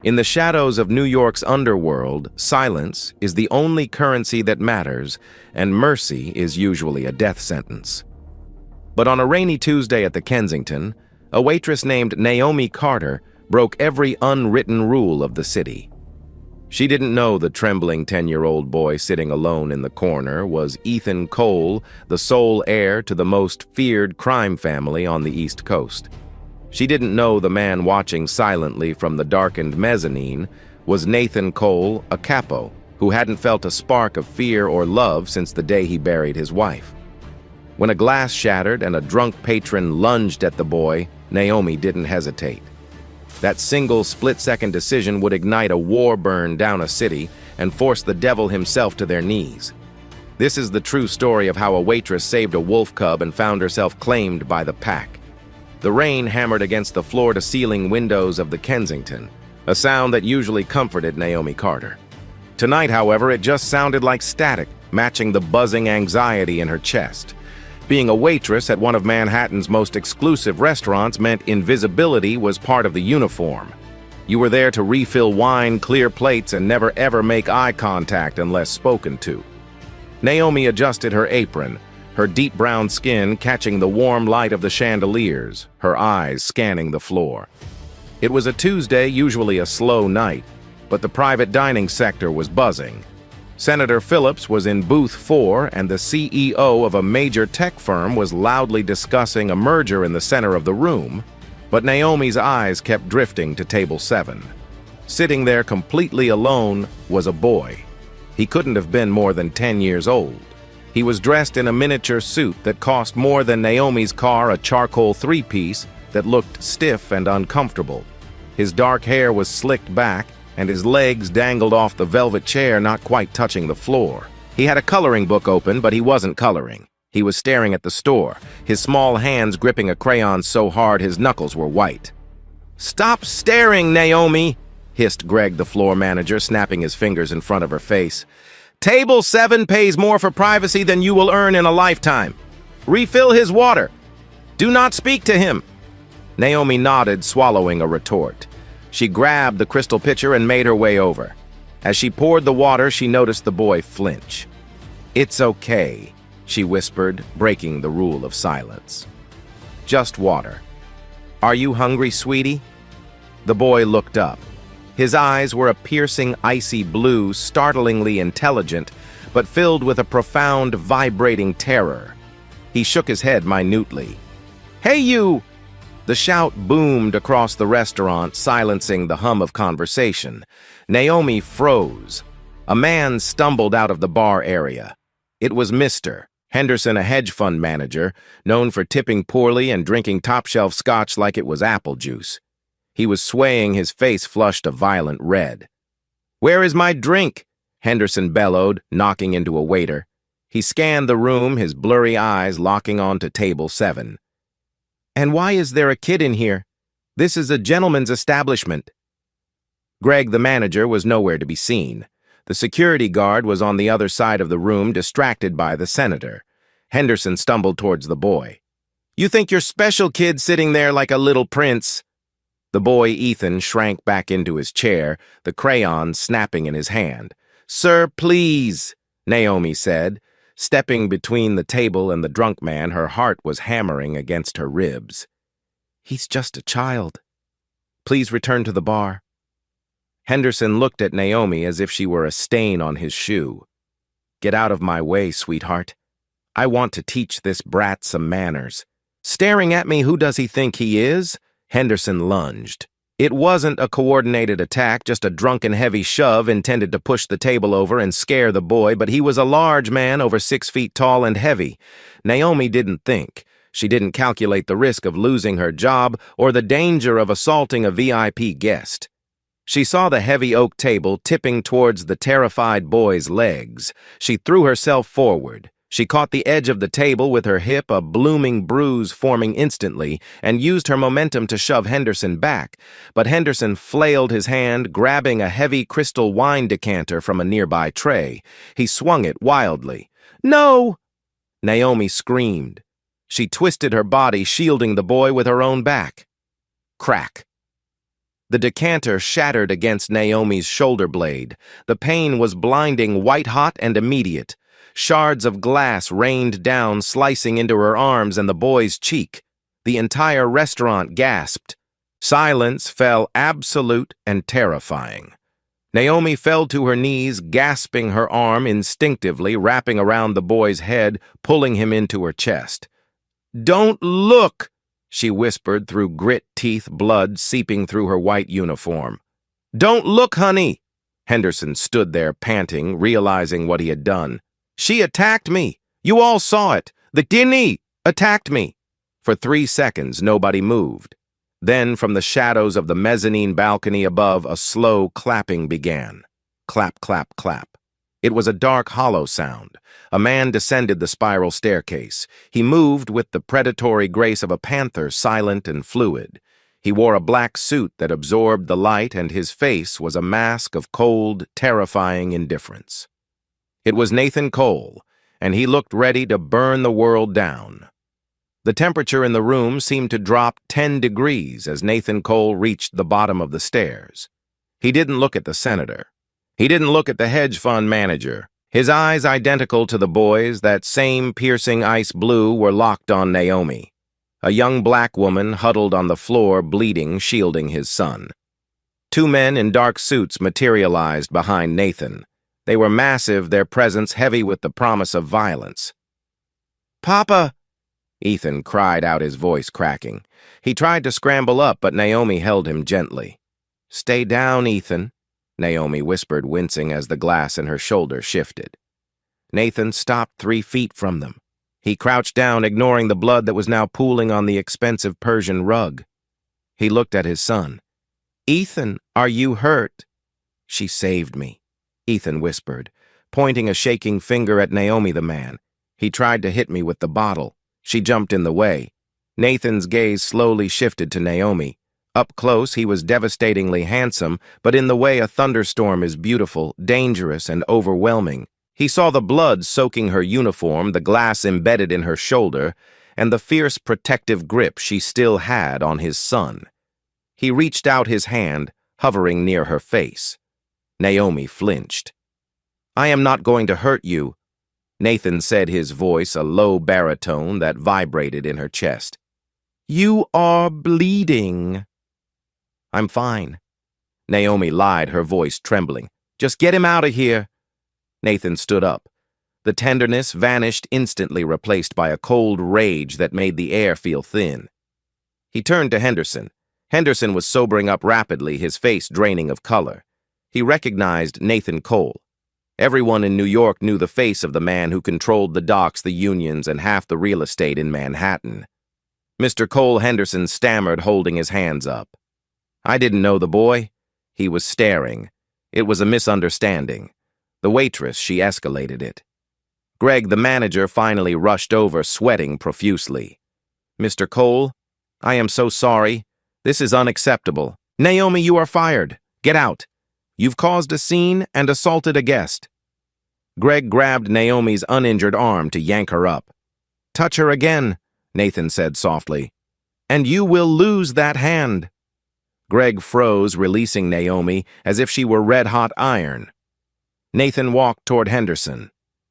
In the shadows of New York's underworld, silence is the only currency that matters, and mercy is usually a death sentence. But on a rainy Tuesday at the Kensington, a waitress named Naomi Carter broke every unwritten rule of the city. She didn't know the trembling 10-year-old boy sitting alone in the corner was Ethan Cole, the sole heir to the most feared crime family on the East Coast. She didn't know the man watching silently from the darkened mezzanine was Nathan Cole, a capo, who hadn't felt a spark of fear or love since the day he buried his wife. When a glass shattered and a drunk patron lunged at the boy, Naomi didn't hesitate. That single split-second decision would ignite a war burn down a city and force the devil himself to their knees. This is the true story of how a waitress saved a wolf cub and found herself claimed by the pack. The rain hammered against the floor-to-ceiling windows of the Kensington, a sound that usually comforted Naomi Carter. Tonight, however, it just sounded like static, matching the buzzing anxiety in her chest. Being a waitress at one of Manhattan's most exclusive restaurants meant invisibility was part of the uniform. You were there to refill wine, clear plates, and never ever make eye contact unless spoken to. Naomi adjusted her apron, her deep brown skin catching the warm light of the chandeliers, her eyes scanning the floor. It was a Tuesday, usually a slow night, but the private dining sector was buzzing. Senator Phillips was in booth 4, and the CEO of a major tech firm was loudly discussing a merger in the center of the room, but Naomi's eyes kept drifting to table 7. Sitting there completely alone was a boy. He couldn't have been more than 10 years old. He was dressed in a miniature suit that cost more than Naomi's car, a charcoal 3-piece that looked stiff and uncomfortable. His dark hair was slicked back, and his legs dangled off the velvet chair, not quite touching the floor. He had a coloring book open, but he wasn't coloring. He was staring at the store, his small hands gripping a crayon so hard his knuckles were white. "Stop staring, Naomi!" hissed Greg, the floor manager, snapping his fingers in front of her face. "Table 7 pays more for privacy than you will earn in a lifetime. Refill his water. Do not speak to him." Naomi nodded, swallowing a retort. She grabbed the crystal pitcher and made her way over. As she poured the water, she noticed the boy flinch. "It's okay," she whispered, breaking the rule of silence. "Just water. Are you hungry, sweetie?" The boy looked up. His eyes were a piercing, icy blue, startlingly intelligent, but filled with a profound, vibrating terror. He shook his head minutely. "Hey, you!" The shout boomed across the restaurant, silencing the hum of conversation. Naomi froze. A man stumbled out of the bar area. It was Mr. Henderson, a hedge fund manager, known for tipping poorly and drinking top-shelf scotch like it was apple juice. He was swaying, his face flushed a violent red. "Where is my drink?" Henderson bellowed, knocking into a waiter. He scanned the room, his blurry eyes locking onto table 7. "And why is there a kid in here? This is a gentleman's establishment." Greg, the manager, was nowhere to be seen. The security guard was on the other side of the room, distracted by the senator. Henderson stumbled towards the boy. "You think you're special, kid, sitting there like a little prince?" The boy, Ethan, shrank back into his chair, the crayon snapping in his hand. "Sir, please," Naomi said. Stepping between the table and the drunk man, her heart was hammering against her ribs. "He's just a child. Please return to the bar." Henderson looked at Naomi as if she were a stain on his shoe. "Get out of my way, sweetheart. I want to teach this brat some manners." "Staring at me, who does he think he is?" Henderson lunged. It wasn't a coordinated attack, just a drunken heavy shove intended to push the table over and scare the boy, but he was a large man, over 6 feet tall and heavy. Naomi didn't think. She didn't calculate the risk of losing her job or the danger of assaulting a VIP guest. She saw the heavy oak table tipping towards the terrified boy's legs. She threw herself forward. She caught the edge of the table with her hip, a blooming bruise forming instantly, and used her momentum to shove Henderson back. But Henderson flailed his hand, grabbing a heavy crystal wine decanter from a nearby tray. He swung it wildly. "No!" Naomi screamed. She twisted her body, shielding the boy with her own back. Crack. The decanter shattered against Naomi's shoulder blade. The pain was blinding, white-hot and immediate. Shards of glass rained down, slicing into her arms and the boy's cheek. The entire restaurant gasped. Silence fell absolute and terrifying. Naomi fell to her knees, gasping, her arm instinctively wrapping around the boy's head, pulling him into her chest. "Don't look!" she whispered through grit teeth, blood seeping through her white uniform. "Don't look, honey!" Henderson stood there panting, realizing what he had done. "She attacked me! You all saw it! The Guinea attacked me!" For 3 seconds, nobody moved. Then, from the shadows of the mezzanine balcony above, a slow clapping began. Clap, clap, clap. It was a dark, hollow sound. A man descended the spiral staircase. He moved with the predatory grace of a panther, silent and fluid. He wore a black suit that absorbed the light, and his face was a mask of cold, terrifying indifference. It was Nathan Cole, and he looked ready to burn the world down. The temperature in the room seemed to drop 10 degrees as Nathan Cole reached the bottom of the stairs. He didn't look at the senator. He didn't look at the hedge fund manager. His eyes, identical to the boy's, that same piercing ice blue, were locked on Naomi, a young black woman huddled on the floor, bleeding, shielding his son. 2 men in dark suits materialized behind Nathan. They were massive, their presence heavy with the promise of violence. "Papa!" Ethan cried out, his voice cracking. He tried to scramble up, but Naomi held him gently. "Stay down, Ethan," Naomi whispered, wincing as the glass in her shoulder shifted. Nathan stopped 3 feet from them. He crouched down, ignoring the blood that was now pooling on the expensive Persian rug. He looked at his son. "Ethan, are you hurt?" "She saved me," Ethan whispered, pointing a shaking finger at Naomi the man. "He tried to hit me with the bottle. She jumped in the way." Nathan's gaze slowly shifted to Naomi. Up close, he was devastatingly handsome, but in the way a thunderstorm is beautiful, dangerous, and overwhelming. He saw the blood soaking her uniform, the glass embedded in her shoulder, and the fierce protective grip she still had on his son. He reached out his hand, hovering near her face. Naomi flinched. "I am not going to hurt you," Nathan said, his voice a low baritone that vibrated in her chest. "You are bleeding." "I'm fine," Naomi lied, her voice trembling. "Just get him out of here." Nathan stood up. The tenderness vanished instantly, replaced by a cold rage that made the air feel thin. He turned to Henderson. Henderson was sobering up rapidly, his face draining of color. He recognized Nathan Cole. Everyone in New York knew the face of the man who controlled the docks, the unions, and half the real estate in Manhattan. Mr. Cole, Henderson stammered, holding his hands up. "I didn't know the boy." He was staring. It was a misunderstanding. The waitress, she escalated it. Greg, the manager, finally rushed over, sweating profusely. "Mr. Cole, I am so sorry. This is unacceptable. Naomi, you are fired. Get out. You've caused a scene and assaulted a guest." Greg grabbed Naomi's uninjured arm to yank her up. "Touch her again," Nathan said softly, "and you will lose that hand." Greg froze, releasing Naomi as if she were red-hot iron. Nathan walked toward Henderson.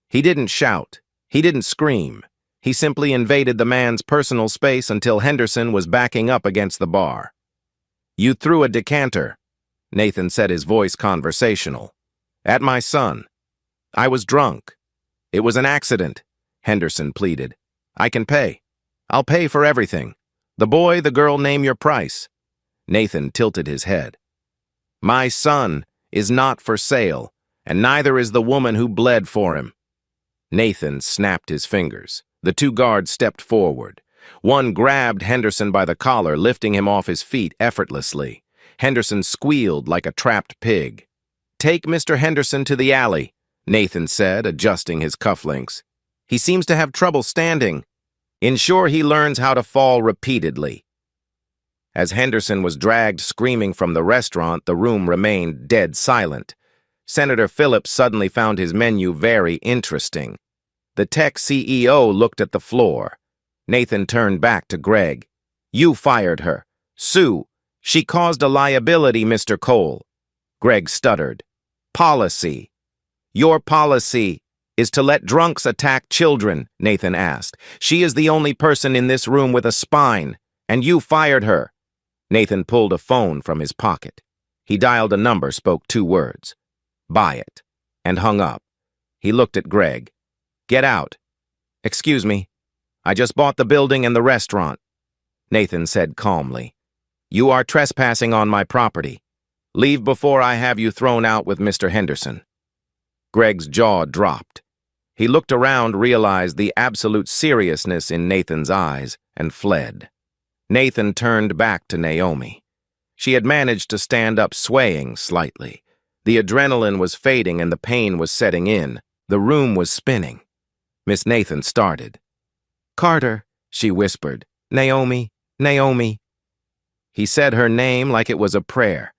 He didn't shout. He didn't scream. He simply invaded the man's personal space until Henderson was backing up against the bar. "You threw a decanter," Nathan said, his voice conversational, "at my son. I was drunk. It was an accident," Henderson pleaded. "I can pay. I'll pay for everything. The boy, the girl, name your price." Nathan tilted his head. "My son is not for sale, and neither is the woman who bled for him." Nathan snapped his fingers. The 2 guards stepped forward. One grabbed Henderson by the collar, lifting him off his feet effortlessly. Henderson squealed like a trapped pig. "Take Mr. Henderson to the alley," Nathan said, adjusting his cufflinks. "He seems to have trouble standing. Ensure he learns how to fall repeatedly." As Henderson was dragged screaming from the restaurant, the room remained dead silent. Senator Phillips suddenly found his menu very interesting. The tech CEO looked at the floor. Nathan turned back to Greg. "You fired her. Sue, She caused a liability, Mr. Cole. Greg stuttered. Policy. Your policy is to let drunks attack children, Nathan asked. She is the only person in this room with a spine, and you fired her. Nathan pulled a phone from his pocket. He dialed a number, spoke 2 words. Buy it, and hung up. He looked at Greg. Get out. Excuse me. I just bought the building and the restaurant. Nathan said calmly. You are trespassing on my property. Leave before I have you thrown out with Mr. Henderson. Greg's jaw dropped. He looked around, realized the absolute seriousness in Nathan's eyes, and fled. Nathan turned back to Naomi. She had managed to stand up, swaying slightly. The adrenaline was fading and the pain was setting in. The room was spinning. Miss Nathan started. Carter, she whispered. Naomi, Naomi. He said her name like it was a prayer.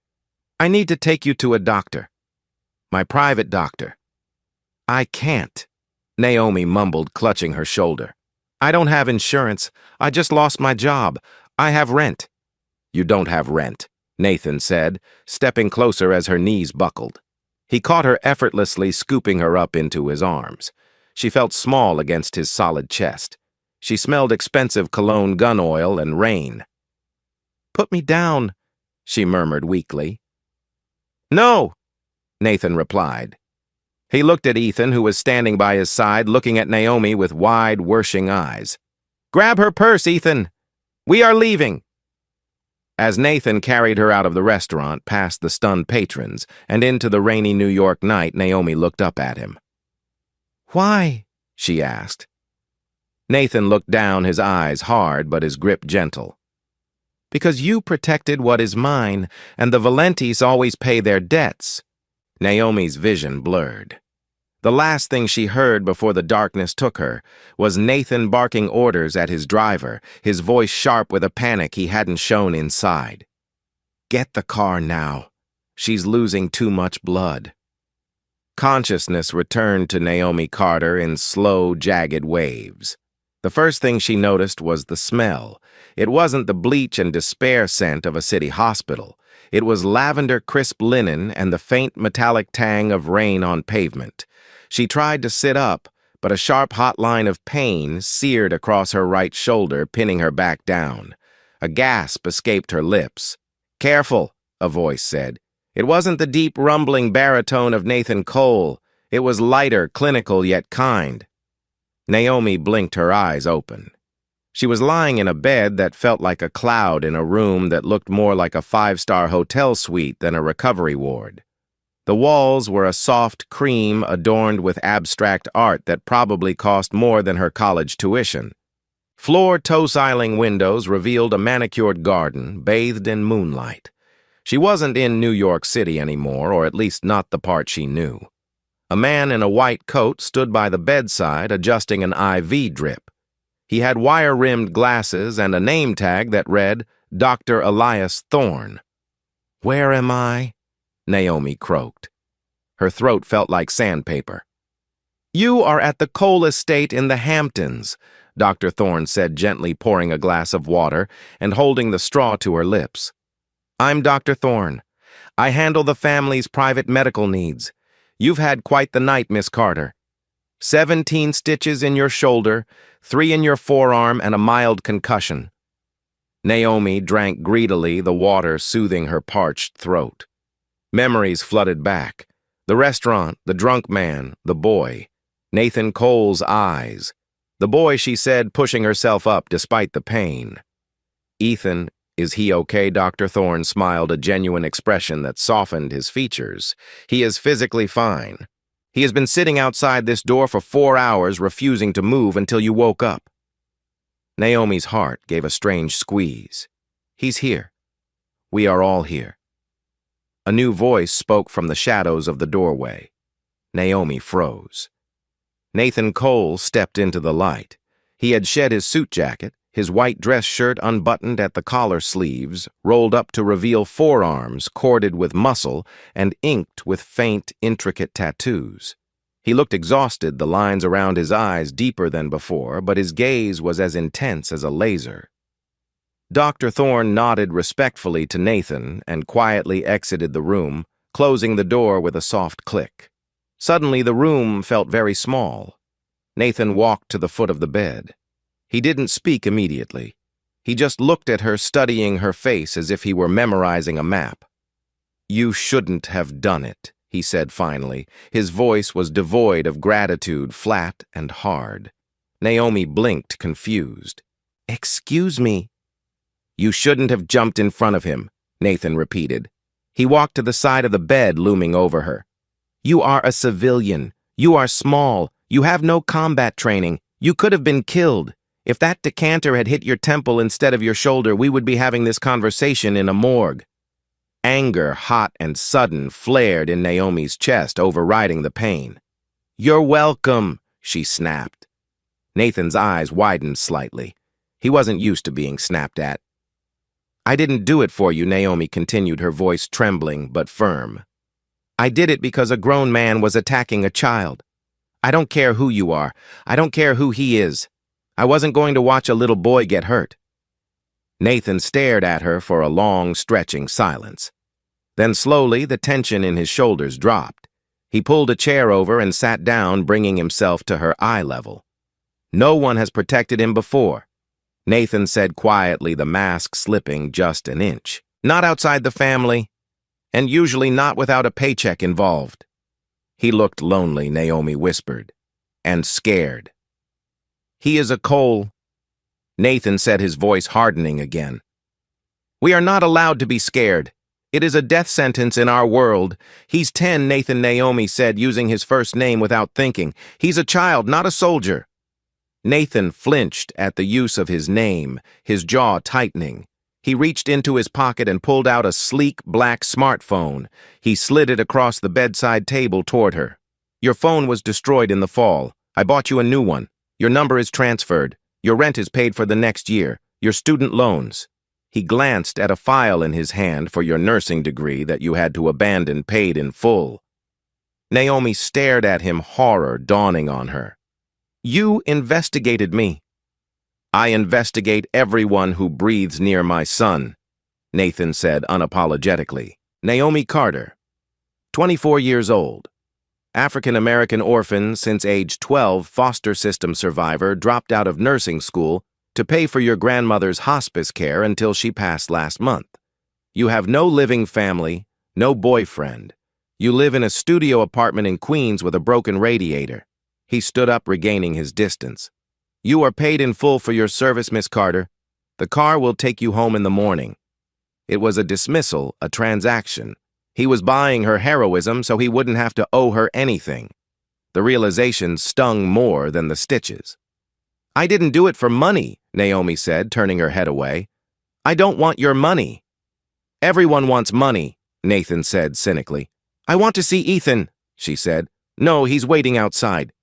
I need to take you to a doctor. My private doctor. I can't, Naomi mumbled, clutching her shoulder. I don't have insurance. I just lost my job. I have rent. You don't have rent, Nathan said, stepping closer as her knees buckled. He caught her effortlessly, scooping her up into his arms. She felt small against his solid chest. She smelled expensive cologne, gun oil, and rain. Put me down, she murmured weakly. No, Nathan replied. He looked at Ethan, who was standing by his side, looking at Naomi with wide, worshing eyes. Grab her purse, Ethan. We are leaving. As Nathan carried her out of the restaurant, past the stunned patrons, and into the rainy New York night, Naomi looked up at him. Why? She asked. Nathan looked down, his eyes hard but his grip gentle. Because you protected what is mine, and the Valentis always pay their debts. Naomi's vision blurred. The last thing she heard before the darkness took her was Nathan barking orders at his driver, his voice sharp with a panic he hadn't shown inside. Get the car now. She's losing too much blood. Consciousness returned to Naomi Carter in slow, jagged waves. The first thing she noticed was the smell. It wasn't the bleach and despair scent of a city hospital. It was lavender crisp linen and the faint metallic tang of rain on pavement. She tried to sit up, but a sharp hot line of pain seared across her right shoulder, pinning her back down. A gasp escaped her lips. Careful, a voice said. It wasn't the deep rumbling baritone of Nathan Cole. It was lighter, clinical, yet kind. Naomi blinked, her eyes open. She was lying in a bed that felt like a cloud in a room that looked more like a 5-star hotel suite than a recovery ward. The walls were a soft cream adorned with abstract art that probably cost more than her college tuition. Floor toe-siling windows revealed a manicured garden bathed in moonlight. She wasn't in New York City anymore, or at least not the part she knew. A man in a white coat stood by the bedside adjusting an IV drip. He had wire-rimmed glasses and a name tag that read, Dr. Elias Thorne. Where am I? Naomi croaked. Her throat felt like sandpaper. You are at the Cole estate in the Hamptons, Dr. Thorne said, gently pouring a glass of water and holding the straw to her lips. I'm Dr. Thorne. I handle the family's private medical needs. You've had quite the night, Miss Carter. 17 stitches in your shoulder, 3 in your forearm, and a mild concussion. Naomi drank greedily, the water soothing her parched throat. Memories flooded back. The restaurant, the drunk man, the boy. Nathan Cole's eyes. The boy, she said, pushing herself up despite the pain. Ethan, is he okay? Dr. Thorne smiled, a genuine expression that softened his features. He is physically fine. He has been sitting outside this door for 4 hours, refusing to move until you woke up. Naomi's heart gave a strange squeeze. He's here. We are all here. A new voice spoke from the shadows of the doorway. Naomi froze. Nathan Cole stepped into the light. He had shed his suit jacket, his white dress shirt unbuttoned at the collar sleeves, rolled up to reveal forearms corded with muscle and inked with faint, intricate tattoos. He looked exhausted, the lines around his eyes deeper than before, but his gaze was as intense as a laser. Dr. Thorne nodded respectfully to Nathan and quietly exited the room, closing the door with a soft click. Suddenly, the room felt very small. Nathan walked to the foot of the bed. He didn't speak immediately. He just looked at her, studying her face as if he were memorizing a map. "You shouldn't have done it," he said finally. His voice was devoid of gratitude, flat and hard. Naomi blinked, confused. "Excuse me?" "You shouldn't have jumped in front of him," Nathan repeated. He walked to the side of the bed, looming over her. "You are a civilian. You are small. You have no combat training. You could have been killed. If that decanter had hit your temple instead of your shoulder, we would be having this conversation in a morgue." Anger, hot and sudden, flared in Naomi's chest, overriding the pain. "You're welcome," she snapped. Nathan's eyes widened slightly. He wasn't used to being snapped at. "I didn't do it for you," Naomi continued, her voice trembling but firm. "I did it because a grown man was attacking a child. I don't care who you are. I don't care who he is. I wasn't going to watch a little boy get hurt." Nathan stared at her for a long, stretching silence. Then slowly, the tension in his shoulders dropped. He pulled a chair over and sat down, bringing himself to her eye level. "No one has protected him before," Nathan said quietly, the mask slipping just an inch. "Not outside the family, and usually not without a paycheck involved." "He looked lonely," Naomi whispered, "and scared." "He is a Cole," Nathan said, his voice hardening again. "We are not allowed to be scared. It is a death sentence in our world. He's 10, Nathan," Naomi said, using his first name without thinking. "He's a child, not a soldier." Nathan flinched at the use of his name, his jaw tightening. He reached into his pocket and pulled out a sleek black smartphone. He slid it across the bedside table toward her. "Your phone was destroyed in the fall. I bought you a new one. Your number is transferred. Your rent is paid for the next year. Your student loans." He glanced at a file in his hand for your nursing degree that you had to abandon, paid in full. Naomi stared at him, horror dawning on her. "You investigated me." "I investigate everyone who breathes near my son," Nathan said unapologetically. Naomi Carter, 24 years old. African-American orphan since age 12, foster system survivor, dropped out of nursing school to pay for your grandmother's hospice care until she passed last month. You have no living family, no boyfriend. You live in a studio apartment in Queens with a broken radiator. He stood up, regaining his distance. "You are paid in full for your service, Miss Carter. The car will take you home in the morning." It was a dismissal, a transaction. He was buying her heroism so he wouldn't have to owe her anything. The realization stung more than the stitches. "I didn't do it for money," Naomi said, turning her head away. "I don't want your money." "Everyone wants money," Nathan said cynically. "I want to see Ethan," she said. "No, he's waiting outside."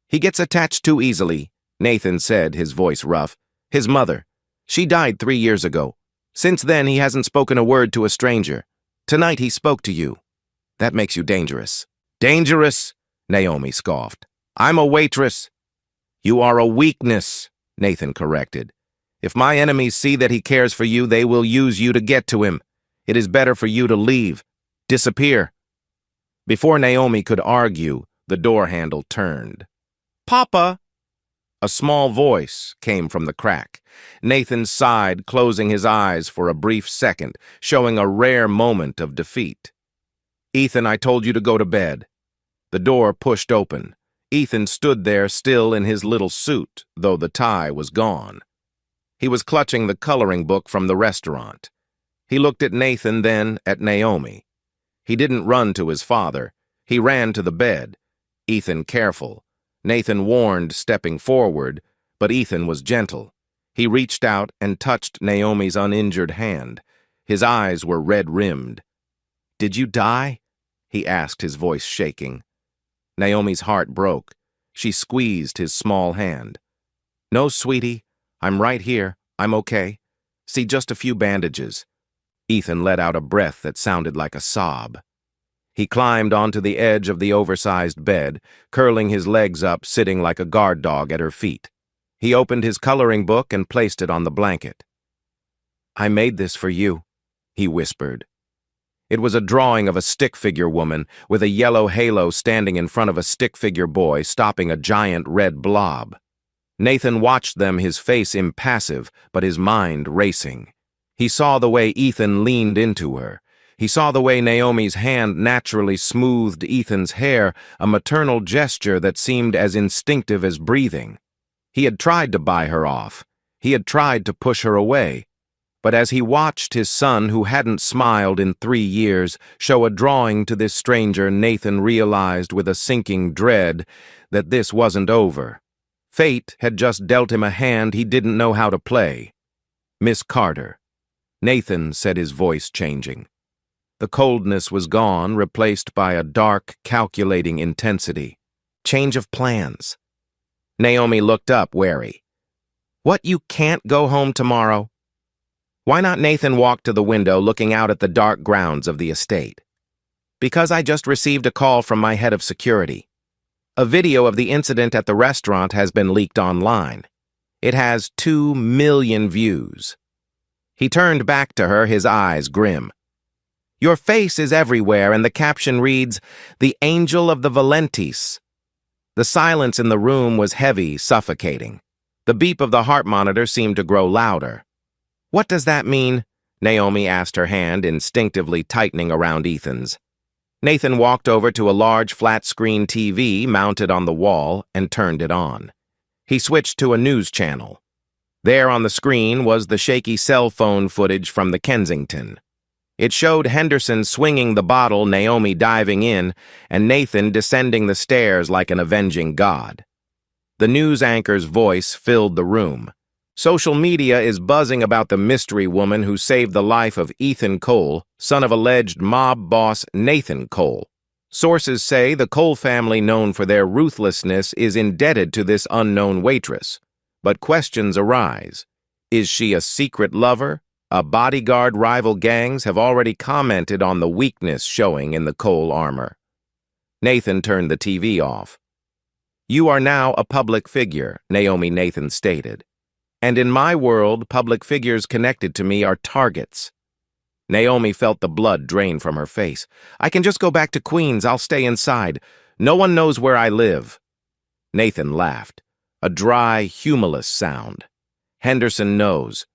"He gets attached too easily," Nathan said, his voice rough. "His mother. She died 3 years ago. Since then, he hasn't spoken a word to a stranger. Tonight he spoke to you. That makes you dangerous." "Dangerous?" Naomi scoffed. "I'm a waitress." "You are a weakness," Nathan corrected. "If my enemies see that he cares for you, they will use you to get to him. It is better for you to leave. Disappear." Before Naomi could argue, the door handle turned. "Papa!" A small voice came from the crack. Nathan sighed, closing his eyes for a brief second, showing a rare moment of defeat. "Ethan, I told you to go to bed." The door pushed open. Ethan stood there, still in his little suit, though the tie was gone. He was clutching the coloring book from the restaurant. He looked at Nathan, then at Naomi. He didn't run to his father. He ran to the bed. "Ethan, careful." Nathan warned, stepping forward, but Ethan was gentle. He reached out and touched Naomi's uninjured hand. His eyes were red-rimmed. "Did you die?" he asked, his voice shaking. Naomi's heart broke. She squeezed his small hand. "No, sweetie. I'm right here. I'm okay. See, just a few bandages." Ethan let out a breath that sounded like a sob. He climbed onto the edge of the oversized bed, curling his legs up, sitting like a guard dog at her feet. He opened his coloring book and placed it on the blanket. "I made this for you," he whispered. It was a drawing of a stick figure woman with a yellow halo standing in front of a stick figure boy stopping a giant red blob. Nathan watched them, his face impassive, but his mind racing. He saw the way Ethan leaned into her. He saw the way Naomi's hand naturally smoothed Ethan's hair, a maternal gesture that seemed as instinctive as breathing. He had tried to buy her off. He had tried to push her away. But as he watched his son, who hadn't smiled in 3 years, show a drawing to this stranger, Nathan realized with a sinking dread that this wasn't over. Fate had just dealt him a hand he didn't know how to play. "Miss Carter." Nathan said, his voice changing. The coldness was gone, replaced by a dark, calculating intensity. "Change of plans." Naomi looked up, wary. "What, you can't go home tomorrow?" Why not? Nathan walked to the window, looking out at the dark grounds of the estate. "Because I just received a call from my head of security. A video of the incident at the restaurant has been leaked online. It has 2 million views." He turned back to her, his eyes grim. "Your face is everywhere, and the caption reads, 'The Angel of the Valentis.'" The silence in the room was heavy, suffocating. The beep of the heart monitor seemed to grow louder. "What does that mean?" Naomi asked, her hand instinctively tightening around Ethan's. Nathan walked over to a large flat-screen TV mounted on the wall and turned it on. He switched to a news channel. There on the screen was the shaky cell phone footage from the Kensington. It showed Henderson swinging the bottle, Naomi diving in, and Nathan descending the stairs like an avenging god. The news anchor's voice filled the room. Social media is buzzing about the mystery woman who saved the life of Ethan Cole, son of alleged mob boss Nathan Cole. Sources say the Cole family, known for their ruthlessness, is indebted to this unknown waitress. But questions arise. Is she a secret lover? A bodyguard? Rival gangs have already commented on the weakness showing in the Cole armor. Nathan turned the TV off. "You are now a public figure," Nathan stated. "And in my world, public figures connected to me are targets." Naomi felt the blood drain from her face. "I can just go back to Queens. I'll stay inside. No one knows where I live." Nathan laughed, a dry, humorless sound. "Henderson knows.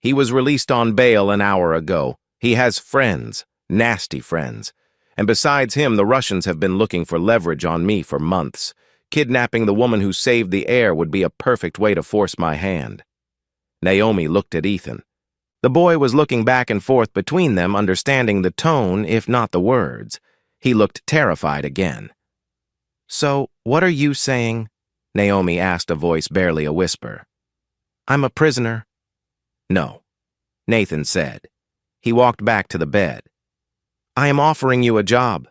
He was released on bail an hour ago. He has friends, nasty friends. And besides him, the Russians have been looking for leverage on me for months. Kidnapping the woman who saved the heir would be a perfect way to force my hand." Naomi looked at Ethan. The boy was looking back and forth between them, understanding the tone, if not the words. He looked terrified again. "So, what are you saying?" Naomi asked, a voice barely a whisper. "I'm a prisoner." "No," Nathan said. He walked back to the bed. "I am offering you a job."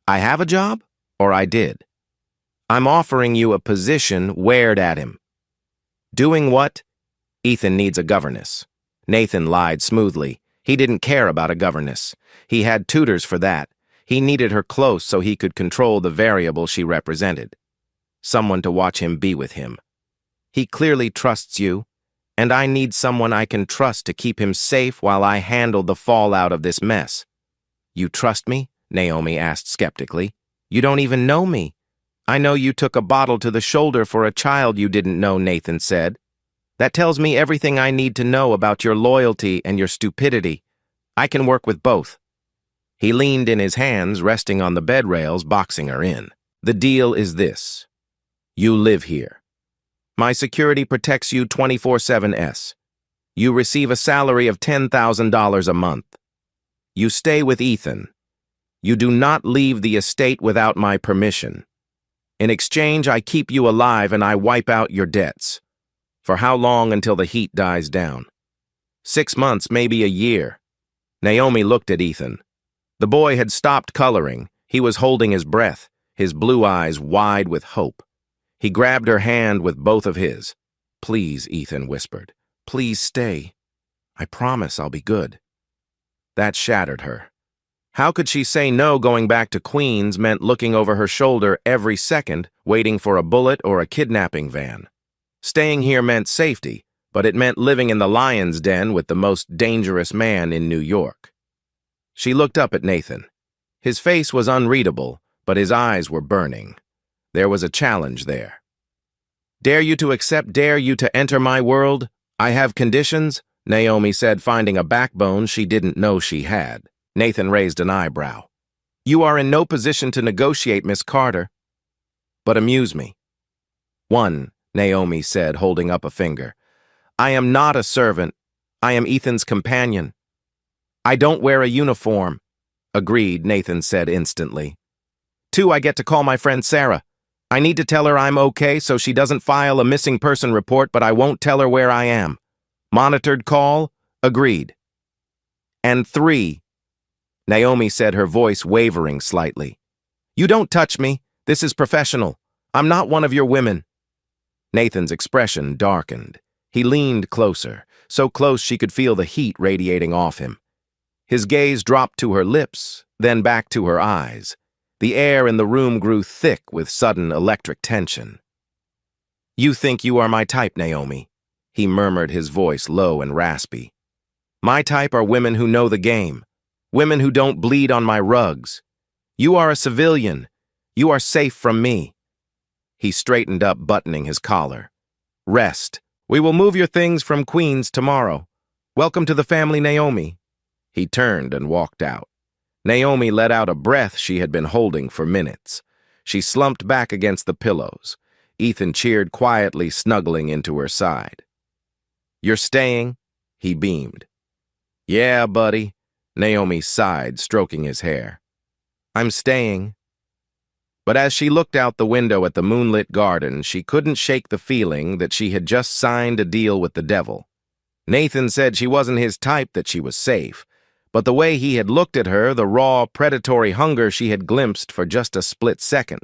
"I have a job? Or I did?" "I'm offering you a position," wared at him. "Doing what?" "Ethan needs a governess." Nathan lied smoothly. He didn't care about a governess. He had tutors for that. He needed her close so he could control the variable she represented. Someone to watch him be with him. "He clearly trusts you, and I need someone I can trust to keep him safe while I handle the fallout of this mess." "You trust me?" Naomi asked skeptically. "You don't even know me." "I know you took a bottle to the shoulder for a child you didn't know," Nathan said. "That tells me everything I need to know about your loyalty and your stupidity. I can work with both." He leaned in, his hands resting on the bed rails, boxing her in. "The deal is this. You live here. My security protects you 24/7. You receive a salary of $10,000 a month. You stay with Ethan. You do not leave the estate without my permission. In exchange, I keep you alive and I wipe out your debts. For how long until the heat dies down? 6 months, maybe a year." Naomi looked at Ethan. The boy had stopped coloring. He was holding his breath, his blue eyes wide with hope. He grabbed her hand with both of his. "Please," Ethan whispered. "Please stay. I promise I'll be good." That shattered her. How could she say no? Going back to Queens meant looking over her shoulder every second, waiting for a bullet or a kidnapping van. Staying here meant safety, but it meant living in the lion's den with the most dangerous man in New York. She looked up at Nathan. His face was unreadable, but his eyes were burning. There was a challenge there. Dare you to enter my world? I have conditions, Naomi said, finding a backbone she didn't know she had. Nathan raised an eyebrow. You are in no position to negotiate, Miss Carter. But amuse me. 1, Naomi said, holding up a finger. I am not a servant. I am Ethan's companion. I don't wear a uniform. Agreed, Nathan said instantly. 2, I get to call my friend Sarah. I need to tell her I'm okay so she doesn't file a missing person report, but I won't tell her where I am. Monitored call? Agreed. And 3, Naomi said, her voice wavering slightly. You don't touch me. This is professional. I'm not one of your women. Nathan's expression darkened. He leaned closer, so close she could feel the heat radiating off him. His gaze dropped to her lips, then back to her eyes. The air in the room grew thick with sudden electric tension. You think you are my type, Naomi, he murmured, his voice low and raspy. My type are women who know the game, women who don't bleed on my rugs. You are a civilian. You are safe from me. He straightened up, buttoning his collar. Rest. We will move your things from Queens tomorrow. Welcome to the family, Naomi. He turned and walked out. Naomi let out a breath she had been holding for minutes. She slumped back against the pillows. Ethan cheered quietly, snuggling into her side. You're staying? He beamed. Yeah, buddy, Naomi sighed, stroking his hair. I'm staying. But as she looked out the window at the moonlit garden, she couldn't shake the feeling that she had just signed a deal with the devil. Nathan said she wasn't his type, that she was safe. But the way he had looked at her, the raw, predatory hunger she had glimpsed for just a split second.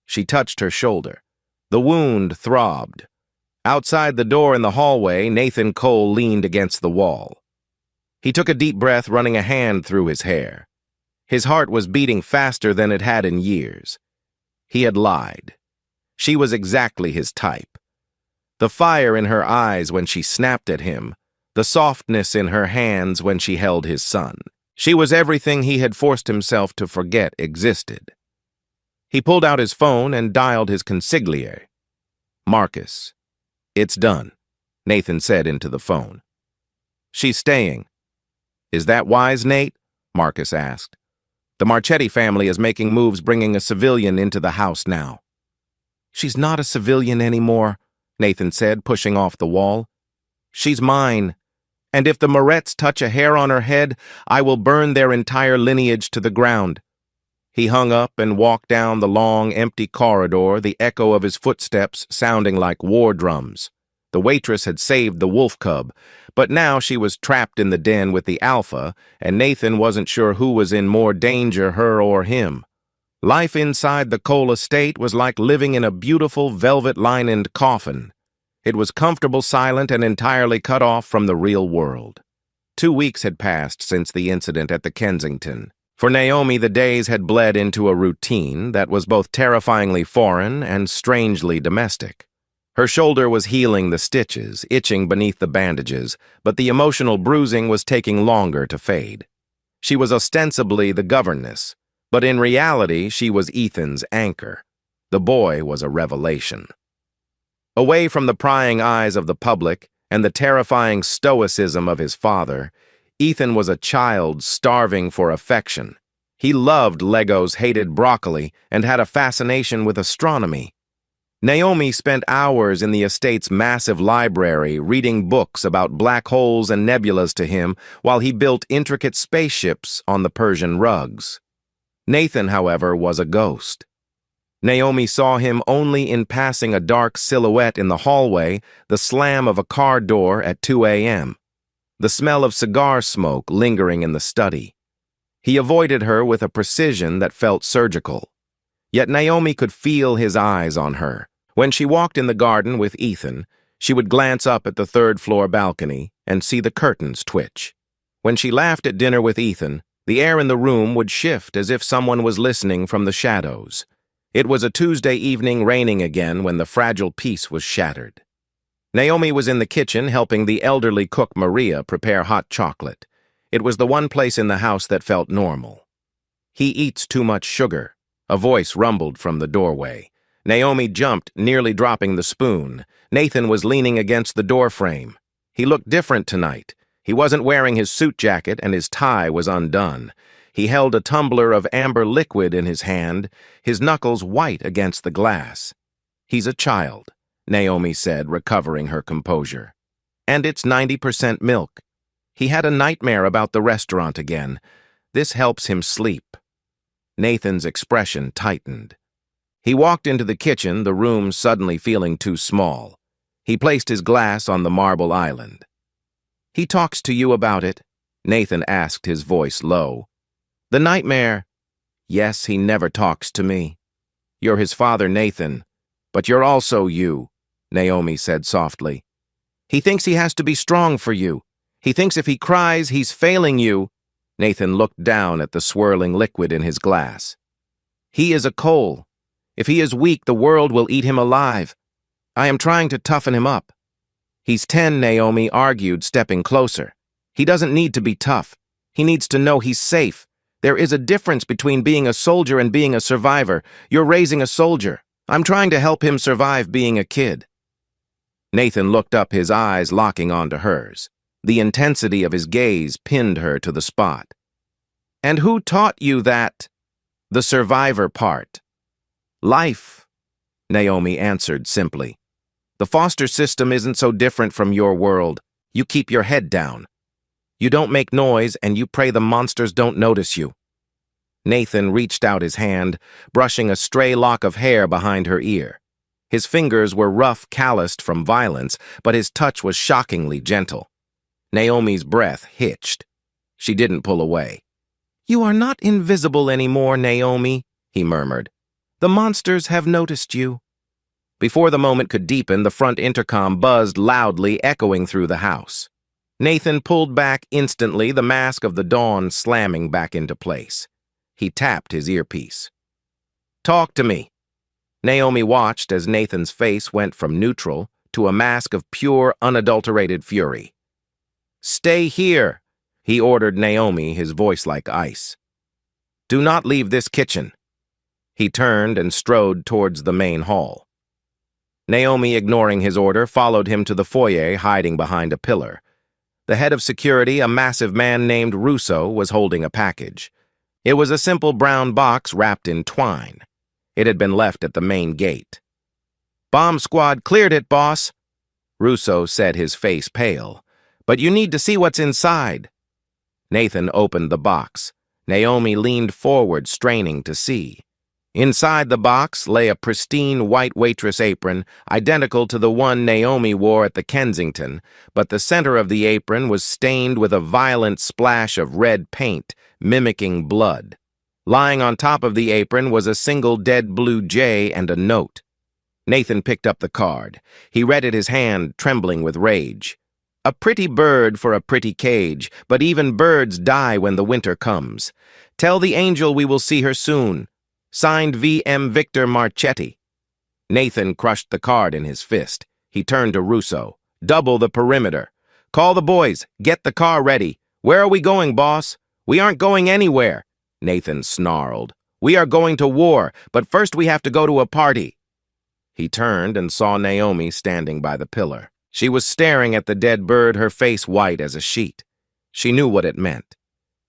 She touched her shoulder. The wound throbbed. Outside the door in the hallway, Nathan Cole leaned against the wall. He took a deep breath, running a hand through his hair. His heart was beating faster than it had in years. He had lied. She was exactly his type. The fire in her eyes when she snapped at him, the softness in her hands when she held his son. She was everything he had forced himself to forget existed. He pulled out his phone and dialed his consigliere. Marcus. It's done, Nathan said into the phone. She's staying. Is that wise, Nate? Marcus asked. The Marchetti family is making moves, bringing a civilian into the house now. She's not a civilian anymore, Nathan said, pushing off the wall. She's mine. And if the Moretts touch a hair on her head, I will burn their entire lineage to the ground. He hung up and walked down the long, empty corridor, the echo of his footsteps sounding like war drums. The waitress had saved the wolf cub, but now she was trapped in the den with the alpha, and Nathan wasn't sure who was in more danger, her or him. Life inside the Cole estate was like living in a beautiful velvet-lined coffin. It was comfortable, silent, and entirely cut off from the real world. 2 weeks had passed since the incident at the Kensington. For Naomi, the days had bled into a routine that was both terrifyingly foreign and strangely domestic. Her shoulder was healing the stitches, itching beneath the bandages, but the emotional bruising was taking longer to fade. She was ostensibly the governess, but in reality she was Ethan's anchor. The boy was a revelation. Away from the prying eyes of the public and the terrifying stoicism of his father, Ethan was a child starving for affection. He loved Legos, hated broccoli, and had a fascination with astronomy. Naomi spent hours in the estate's massive library reading books about black holes and nebulas to him while he built intricate spaceships on the Persian rugs. Nathan, however, was a ghost. Naomi saw him only in passing, a dark silhouette in the hallway, the slam of a car door at 2 a.m., the smell of cigar smoke lingering in the study. He avoided her with a precision that felt surgical. Yet Naomi could feel his eyes on her. When she walked in the garden with Ethan, she would glance up at the third-floor balcony and see the curtains twitch. When she laughed at dinner with Ethan, the air in the room would shift as if someone was listening from the shadows. It was a Tuesday evening, raining again, when the fragile peace was shattered. Naomi was in the kitchen helping the elderly cook Maria prepare hot chocolate. It was the one place in the house that felt normal. "He eats too much sugar," a voice rumbled from the doorway. Naomi jumped, nearly dropping the spoon. Nathan was leaning against the doorframe. He looked different tonight. He wasn't wearing his suit jacket and his tie was undone. He held a tumbler of amber liquid in his hand, his knuckles white against the glass. "He's a child," Naomi said, recovering her composure. "And it's 90% milk. He had a nightmare about the restaurant again. This helps him sleep." Nathan's expression tightened. He walked into the kitchen, the room suddenly feeling too small. He placed his glass on the marble island. "He talks to you about it?" Nathan asked, his voice low. "The nightmare?" "Yes, he never talks to me." "You're his father, Nathan. But you're also you," Naomi said softly. "He thinks he has to be strong for you. He thinks if he cries, he's failing you." Nathan looked down at the swirling liquid in his glass. "He is a coal. If he is weak, the world will eat him alive. I am trying to toughen him up." "He's 10, Naomi argued, stepping closer. "He doesn't need to be tough. He needs to know he's safe. There is a difference between being a soldier and being a survivor. You're raising a soldier. I'm trying to help him survive being a kid." Nathan looked up, his eyes locking onto hers. The intensity of his gaze pinned her to the spot. "And who taught you that?" "The survivor part." "Life," Naomi answered simply. "The foster system isn't so different from your world. You keep your head down. You don't make noise, and you pray the monsters don't notice you." Nathan reached out his hand, brushing a stray lock of hair behind her ear. His fingers were rough, calloused from violence, but his touch was shockingly gentle. Naomi's breath hitched. She didn't pull away. "You are not invisible anymore, Naomi," he murmured. "The monsters have noticed you." Before the moment could deepen, the front intercom buzzed loudly, echoing through the house. Nathan pulled back instantly, the mask of the dawn slamming back into place. He tapped his earpiece. "Talk to me." Naomi watched as Nathan's face went from neutral to a mask of pure, unadulterated fury. "Stay here," he ordered Naomi, his voice like ice. "Do not leave this kitchen." He turned and strode towards the main hall. Naomi, ignoring his order, followed him to the foyer, hiding behind a pillar. The head of security, a massive man named Russo, was holding a package. It was a simple brown box wrapped in twine. It had been left at the main gate. "Bomb squad cleared it, boss," Russo said, his face pale. "But you need to see what's inside." Nathan opened the box. Naomi leaned forward, straining to see. Inside the box lay a pristine white waitress apron, identical to the one Naomi wore at the Kensington, but the center of the apron was stained with a violent splash of red paint, mimicking blood. Lying on top of the apron was a single dead blue jay and a note. Nathan picked up the card. He read it, his hand trembling with rage. "A pretty bird for a pretty cage, but even birds die when the winter comes. Tell the angel we will see her soon. Signed V.M. Victor Marchetti." Nathan crushed the card in his fist. He turned to Russo. "Double the perimeter. Call the boys. Get the car ready. Where are we going, boss?" "We aren't going anywhere," Nathan snarled. "We are going to war, but first we have to go to a party." He turned and saw Naomi standing by the pillar. She was staring at the dead bird, her face white as a sheet. She knew what it meant.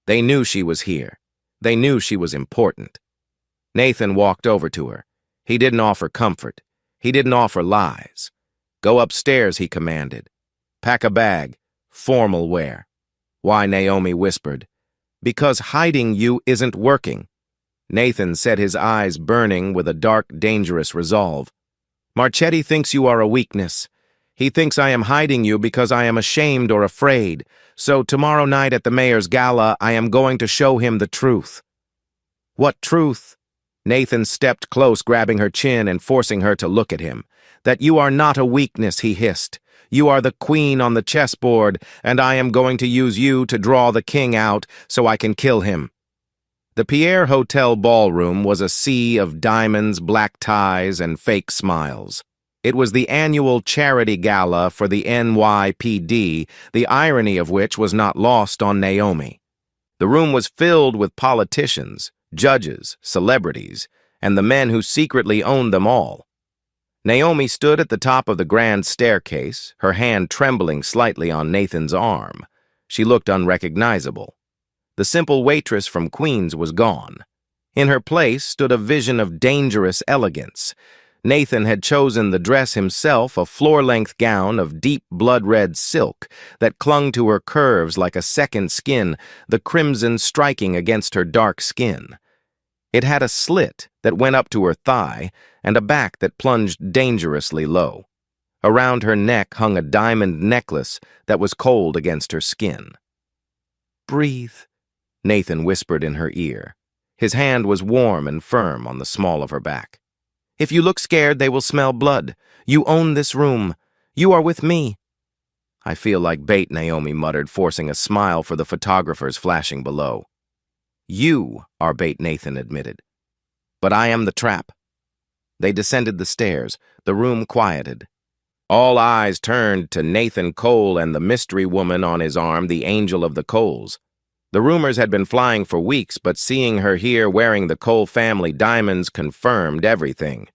They knew she was here. They knew she was important. Nathan walked over to her. He didn't offer comfort. He didn't offer lies. "Go upstairs," he commanded. "Pack a bag. Formal wear." "Why?" Naomi whispered. "Because hiding you isn't working." Nathan said, his eyes burning with a dark, dangerous resolve. "Marchetti thinks you are a weakness. He thinks I am hiding you because I am ashamed or afraid. So tomorrow night at the mayor's gala, I am going to show him the truth." "What truth?" Nathan stepped close, grabbing her chin and forcing her to look at him. "That you are not a weakness," he hissed. "You are the queen on the chessboard, and I am going to use you to draw the king out so I can kill him." The Pierre Hotel ballroom was a sea of diamonds, black ties, and fake smiles. It was the annual charity gala for the NYPD, the irony of which was not lost on Naomi. The room was filled with politicians, judges, celebrities, and the men who secretly owned them all. Naomi stood at the top of the grand staircase, her hand trembling slightly on Nathan's arm. She looked unrecognizable. The simple waitress from Queens was gone. In her place stood a vision of dangerous elegance. Nathan had chosen the dress himself, a floor-length gown of deep blood-red silk that clung to her curves like a second skin, the crimson striking against her dark skin. It had a slit that went up to her thigh and a back that plunged dangerously low. Around her neck hung a diamond necklace that was cold against her skin. "Breathe," Nathan whispered in her ear. His hand was warm and firm on the small of her back. "If you look scared, they will smell blood. You own this room. You are with me." "I feel like bait," Naomi muttered, forcing a smile for the photographers flashing below. "You are bait," Nathan admitted. "But I am the trap." They descended the stairs. The room quieted. All eyes turned to Nathan Cole and the mystery woman on his arm, the Angel of the Coles. The rumors had been flying for weeks, but seeing her here wearing the Cole family diamonds confirmed everything.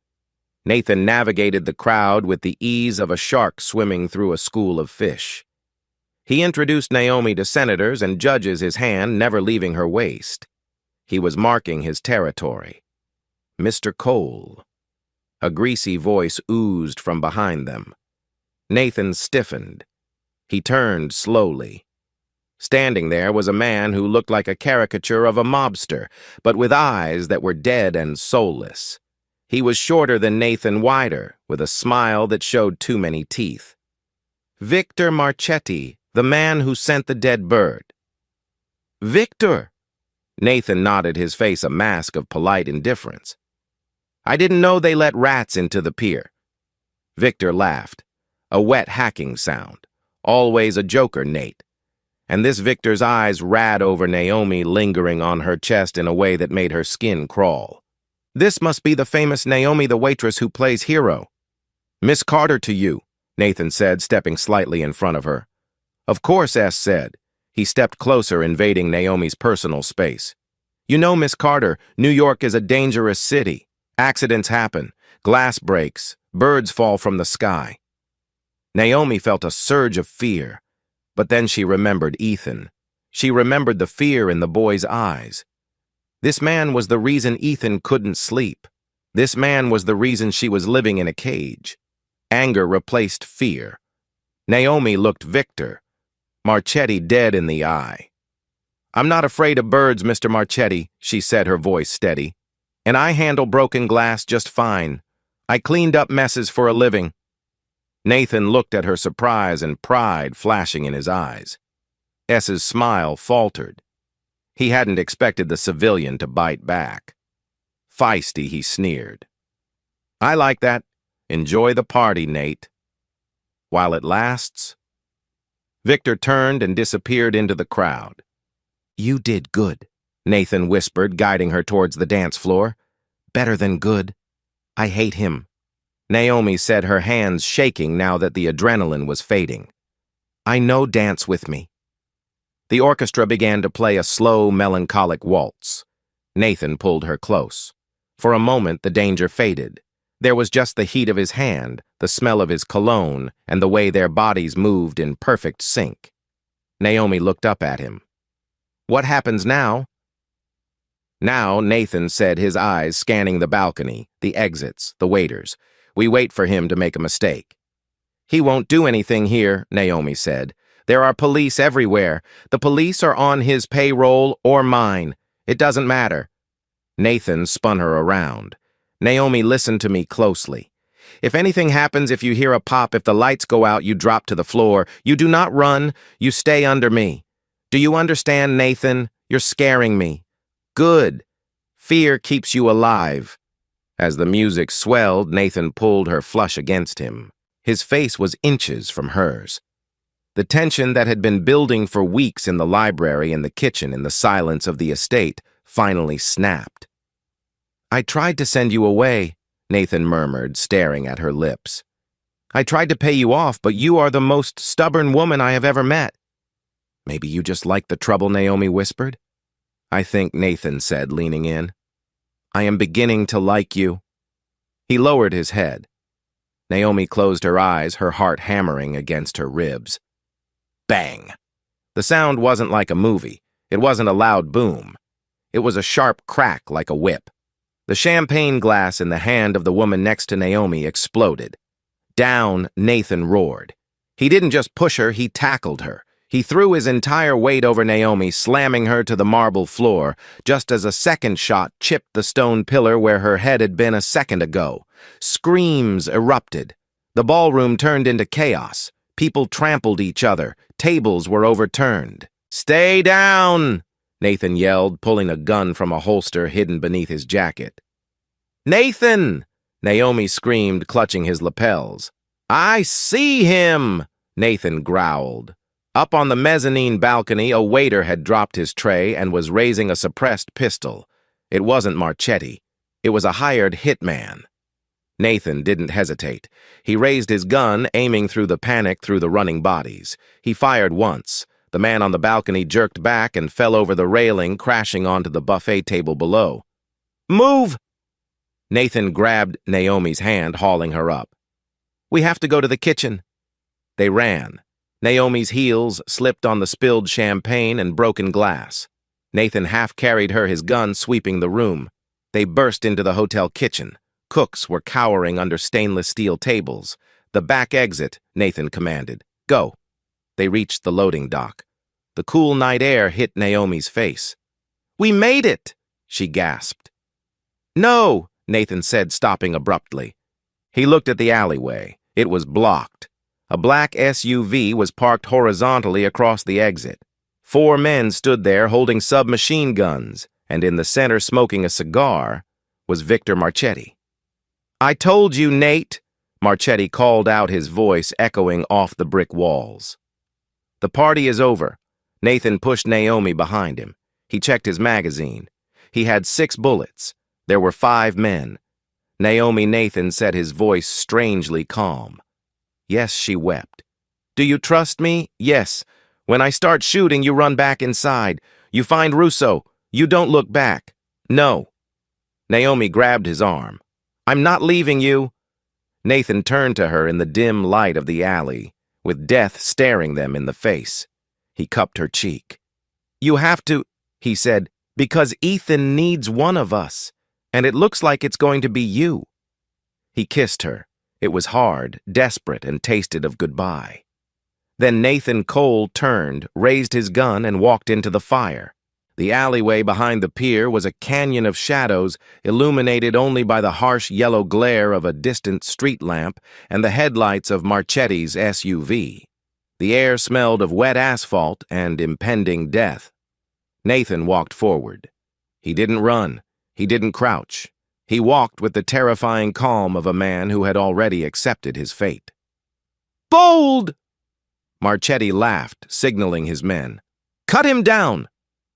Nathan navigated the crowd with the ease of a shark swimming through a school of fish. He introduced Naomi to senators and judges, his hand never leaving her waist. He was marking his territory. "Mr. Cole." A greasy voice oozed from behind them. Nathan stiffened. He turned slowly. Standing there was a man who looked like a caricature of a mobster, but with eyes that were dead and soulless. He was shorter than Nathan, wider, with a smile that showed too many teeth. "Victor Marchetti, the man who sent the dead bird." "Victor!" Nathan nodded, his face a mask of polite indifference. "I didn't know they let rats into the pier." Victor laughed, a wet hacking sound. Always a joker, Nate. And this Victor's eyes ran over Naomi, lingering on her chest in a way that made her skin crawl. "This must be the famous Naomi the waitress who plays hero." "Miss Carter to you," Nathan said, stepping slightly in front of her. "Of course," S said. He stepped closer, invading Naomi's personal space. "You know, Miss Carter, New York is a dangerous city. Accidents happen, glass breaks, birds fall from the sky." Naomi felt a surge of fear, but then she remembered Ethan. She remembered the fear in the boy's eyes. This man was the reason Ethan couldn't sleep. This man was the reason she was living in a cage. Anger replaced fear. Naomi looked Victor, Marchetti dead in the eye. "I'm not afraid of birds, Mr. Marchetti," she said, her voice steady. "And I handle broken glass just fine. I cleaned up messes for a living." Nathan looked at her, surprise and pride flashing in his eyes. S's smile faltered. He hadn't expected the civilian to bite back. Feisty, he sneered. "I like that. Enjoy the party, Nate. While it lasts." Victor turned and disappeared into the crowd. "You did good," Nathan whispered, guiding her towards the dance floor. "Better than good. I hate him," Naomi said, her hands shaking now that the adrenaline was fading. "I know, dance with me." The orchestra began to play a slow, melancholic waltz. Nathan pulled her close. For a moment, the danger faded. There was just the heat of his hand, the smell of his cologne, and the way their bodies moved in perfect sync. Naomi looked up at him. "What happens now?" "Now," Nathan said, his eyes scanning the balcony, the exits, the waiters. "We wait for him to make a mistake." "He won't do anything here," Naomi said. "There are police everywhere. The police are on his payroll or mine. It doesn't matter." Nathan spun her around. "Naomi, listen to me closely. If anything happens, if you hear a pop, if the lights go out, you drop to the floor. You do not run. You stay under me. Do you understand, Nathan? You're scaring me." "Good. Fear keeps you alive." As the music swelled, Nathan pulled her flush against him. His face was inches from hers. The tension that had been building for weeks in the library, in the kitchen, in the silence of the estate, finally snapped. "I tried to send you away," Nathan murmured, staring at her lips. I tried to pay you off, but you are the most stubborn woman I have ever met. Maybe you just like the trouble, Naomi whispered. I think, Nathan said, leaning in. I am beginning to like you. He lowered his head. Naomi closed her eyes, her heart hammering against her ribs. Bang! The sound wasn't like a movie. It wasn't a loud boom. It was a sharp crack like a whip. The champagne glass in the hand of the woman next to Naomi exploded. Down, Nathan roared. He didn't just push her, he tackled her. He threw his entire weight over Naomi, slamming her to the marble floor, just as a second shot chipped the stone pillar where her head had been a second ago. Screams erupted. The ballroom turned into chaos. People trampled each other. Tables were overturned. "Stay down!" Nathan yelled, pulling a gun from a holster hidden beneath his jacket. "Nathan!" Naomi screamed, clutching his lapels. "I see him!" Nathan growled. Up on the mezzanine balcony, a waiter had dropped his tray and was raising a suppressed pistol. It wasn't Marchetti. It was a hired hitman. Nathan didn't hesitate. He raised his gun, aiming through the panic through the running bodies. He fired once. The man on the balcony jerked back and fell over the railing, crashing onto the buffet table below. "Move!" Nathan grabbed Naomi's hand, hauling her up. "We have to go to the kitchen." They ran. Naomi's heels slipped on the spilled champagne and broken glass. Nathan half-carried her, his gun sweeping the room. They burst into the hotel kitchen. Cooks were cowering under stainless steel tables. "The back exit," Nathan commanded. "Go." They reached the loading dock. The cool night air hit Naomi's face. "We made it!" she gasped. "No!" Nathan said, stopping abruptly. He looked at the alleyway. It was blocked. A black SUV was parked horizontally across the exit. 4 men stood there holding submachine guns, and in the center smoking a cigar was Victor Marchetti. "I told you, Nate!" Marchetti called out, his voice echoing off the brick walls. "The party is over." Nathan pushed Naomi behind him. He checked his magazine. He had 6 bullets. There were 5 men. "Naomi," Nathan said, his voice strangely calm. "Yes," she wept. "Do you trust me?" "Yes. When I start shooting, you run back inside. You find Russo. You don't look back." "No." Naomi grabbed his arm. "I'm not leaving you." Nathan turned to her in the dim light of the alley, with death staring them in the face. He cupped her cheek. "You have to," he said, "because Ethan needs one of us, and it looks like it's going to be you." He kissed her. It was hard, desperate, and tasted of goodbye. Then Nathan Cole turned, raised his gun, and walked into the fire. The alleyway behind the pier was a canyon of shadows, illuminated only by the harsh yellow glare of a distant street lamp and the headlights of Marchetti's SUV. The air smelled of wet asphalt and impending death. Nathan walked forward. He didn't run. He didn't crouch. He walked with the terrifying calm of a man who had already accepted his fate. "Bold!" Marchetti laughed, signaling his men. "Cut him down!"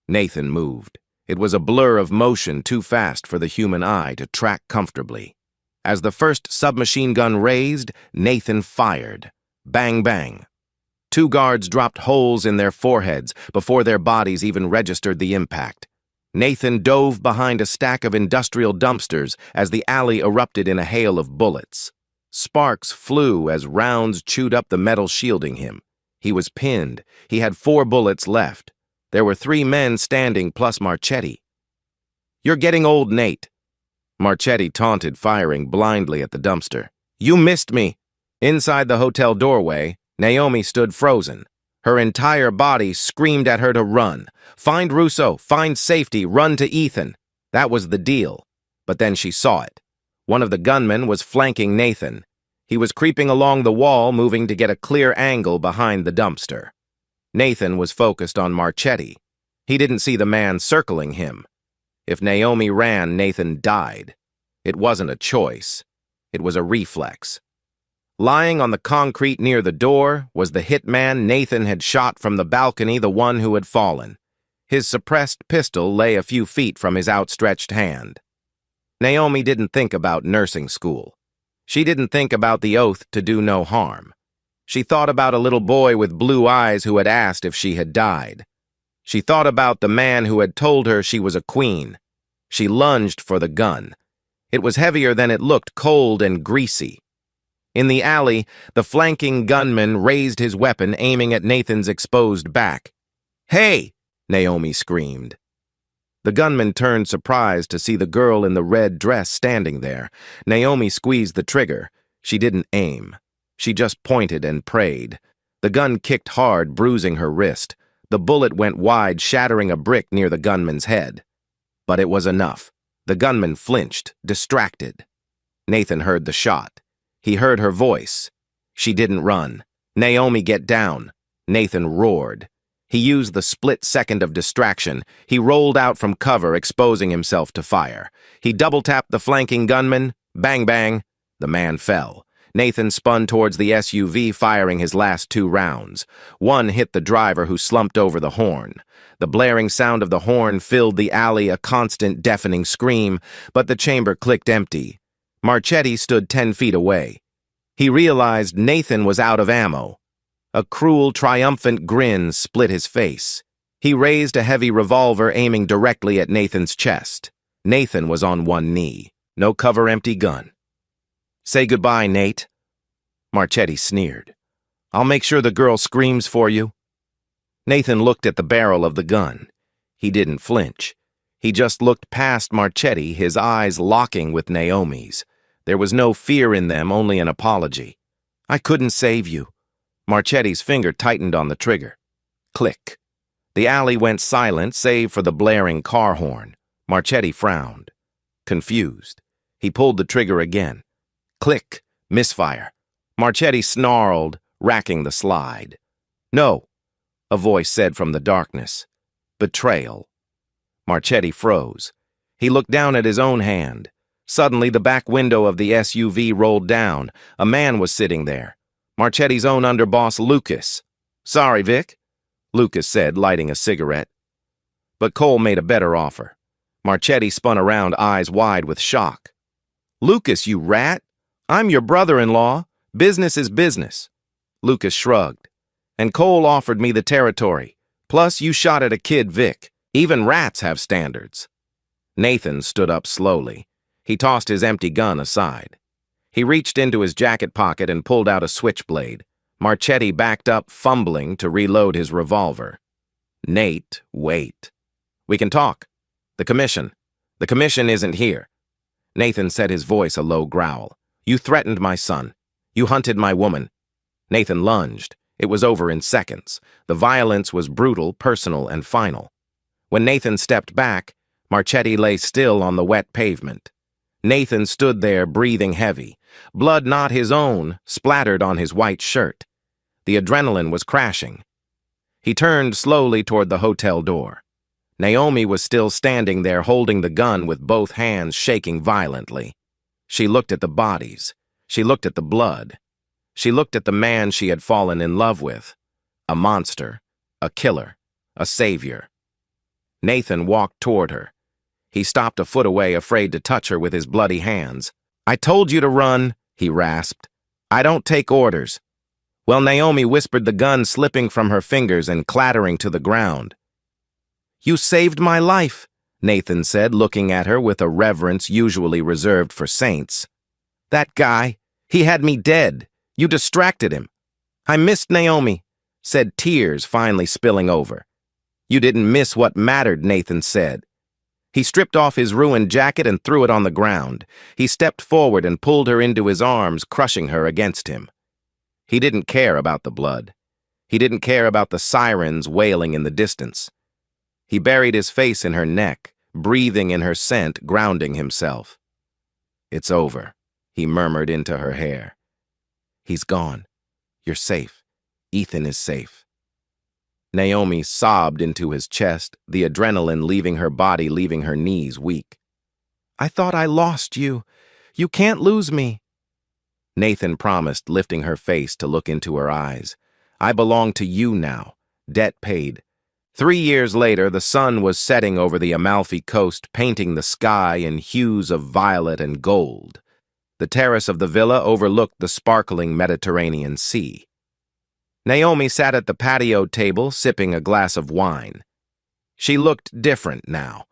Nathan moved. It was a blur of motion too fast for the human eye to track comfortably. As the first submachine gun raised, Nathan fired. Bang, bang. 2 guards dropped holes in their foreheads before their bodies even registered the impact. Nathan dove behind a stack of industrial dumpsters as the alley erupted in a hail of bullets. Sparks flew as rounds chewed up the metal shielding him. He was pinned. He had 4 bullets left. There were 3 men standing plus Marchetti. "You're getting old, Nate." Marchetti taunted, firing blindly at the dumpster. "You missed me." Inside the hotel doorway, Naomi stood frozen. Her entire body screamed at her to run. Find Russo, find safety, run to Ethan. That was the deal. But then she saw it. One of the gunmen was flanking Nathan. He was creeping along the wall, moving to get a clear angle behind the dumpster. Nathan was focused on Marchetti. He didn't see the man circling him. If Naomi ran, Nathan died. It wasn't a choice. It was a reflex. Lying on the concrete near the door was the hitman Nathan had shot from the balcony, the one who had fallen. His suppressed pistol lay a few feet from his outstretched hand. Naomi didn't think about nursing school. She didn't think about the oath to do no harm. She thought about a little boy with blue eyes who had asked if she had died. She thought about the man who had told her she was a queen. She lunged for the gun. It was heavier than it looked, cold and greasy. In the alley, the flanking gunman raised his weapon, aiming at Nathan's exposed back. "Hey!" Naomi screamed. The gunman turned surprised to see the girl in the red dress standing there. Naomi squeezed the trigger. She didn't aim. She just pointed and prayed. The gun kicked hard, bruising her wrist. The bullet went wide, shattering a brick near the gunman's head. But it was enough. The gunman flinched, distracted. Nathan heard the shot. He heard her voice. She didn't run. "Naomi, get down." Nathan roared. He used the split second of distraction. He rolled out from cover, exposing himself to fire. He double-tapped the flanking gunman. Bang, bang. The man fell. Nathan spun towards the SUV, firing his last 2 rounds. One hit the driver, who slumped over the horn. The blaring sound of the horn filled the alley, a constant, deafening scream, but the chamber clicked empty. Marchetti stood 10 feet away. He realized Nathan was out of ammo. A cruel, triumphant grin split his face. He raised a heavy revolver, aiming directly at Nathan's chest. Nathan was on one knee. No cover, empty gun. "Say goodbye, Nate." Marchetti sneered. "I'll make sure the girl screams for you." Nathan looked at the barrel of the gun. He didn't flinch. He just looked past Marchetti, his eyes locking with Naomi's. There was no fear in them, only an apology. "I couldn't save you." Marchetti's finger tightened on the trigger. Click. The alley went silent, save for the blaring car horn. Marchetti frowned. Confused. He pulled the trigger again. Click. Misfire. Marchetti snarled, racking the slide. "No," a voice said from the darkness. "Betrayal." Marchetti froze. He looked down at his own hand. Suddenly, the back window of the SUV rolled down. A man was sitting there. Marchetti's own underboss, Lucas. "Sorry, Vic," Lucas said, lighting a cigarette. But Cole made a better offer. Marchetti spun around, eyes wide with shock. "Lucas, you rat! I'm your brother-in-law. Business is business." Lucas shrugged. "And Cole offered me the territory. Plus, you shot at a kid, Vic. Even rats have standards." Nathan stood up slowly. He tossed his empty gun aside. He reached into his jacket pocket and pulled out a switchblade. Marchetti backed up, fumbling to reload his revolver. "Nate, wait. We can talk. The commission. The commission isn't here." Nathan said, his voice a low growl. "You threatened my son. You hunted my woman." Nathan lunged. It was over in seconds. The violence was brutal, personal, and final. When Nathan stepped back, Marchetti lay still on the wet pavement. Nathan stood there, breathing heavy. Blood not his own splattered on his white shirt. The adrenaline was crashing. He turned slowly toward the hotel door. Naomi was still standing there, holding the gun with both hands shaking violently. She looked at the bodies. She looked at the blood. She looked at the man she had fallen in love with. A monster, a killer, a savior. Nathan walked toward her. He stopped a foot away, afraid to touch her with his bloody hands. "I told you to run," he rasped. "I don't take orders." Well, Naomi whispered, the gun slipping from her fingers and clattering to the ground. "You saved my life," Nathan said, looking at her with a reverence usually reserved for saints. "That guy, he had me dead. You distracted him." "I missed Naomi," said, tears finally spilling over. "You didn't miss what mattered," Nathan said. He stripped off his ruined jacket and threw it on the ground. He stepped forward and pulled her into his arms, crushing her against him. He didn't care about the blood. He didn't care about the sirens wailing in the distance. He buried his face in her neck, breathing in her scent, grounding himself. "It's over," he murmured into her hair. "He's gone. You're safe. Ethan is safe." Naomi sobbed into his chest, the adrenaline leaving her body, leaving her knees weak. "I thought I lost you. You can't lose me." Nathan promised, lifting her face to look into her eyes. "I belong to you now. Debt paid." 3 years later, the sun was setting over the Amalfi Coast, painting the sky in hues of violet and gold. The terrace of the villa overlooked the sparkling Mediterranean Sea. Naomi sat at the patio table, sipping a glass of wine. She looked different now.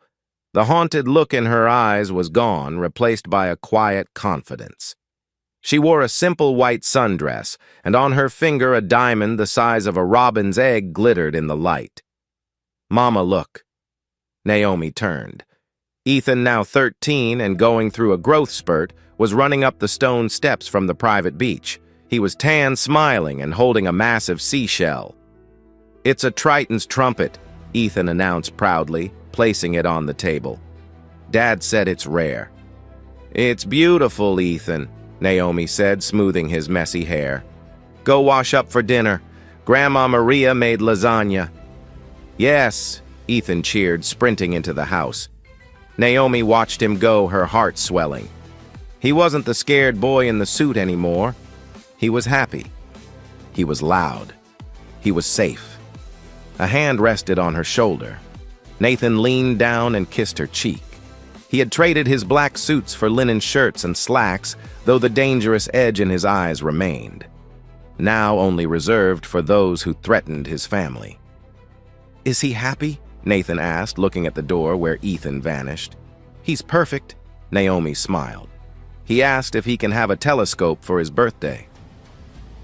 The haunted look in her eyes was gone, replaced by a quiet confidence. She wore a simple white sundress, and on her finger a diamond the size of a robin's egg glittered in the light. "Mama, look." Naomi turned. Ethan, now 13 and going through a growth spurt, was running up the stone steps from the private beach. He was tan, smiling, and holding a massive seashell. "It's a Triton's trumpet," Ethan announced proudly, placing it on the table. "Dad said it's rare." "It's beautiful, Ethan," Naomi said, smoothing his messy hair. "Go wash up for dinner. Grandma Maria made lasagna." "Yes," Ethan cheered, sprinting into the house. Naomi watched him go, her heart swelling. He wasn't the scared boy in the suit anymore. He was happy. He was loud. He was safe. A hand rested on her shoulder. Nathan leaned down and kissed her cheek. He had traded his black suits for linen shirts and slacks, though the dangerous edge in his eyes remained, now only reserved for those who threatened his family. "Is he happy?" Nathan asked, looking at the door where Ethan vanished. "He's perfect," Naomi smiled. "He asked if he can have a telescope for his birthday."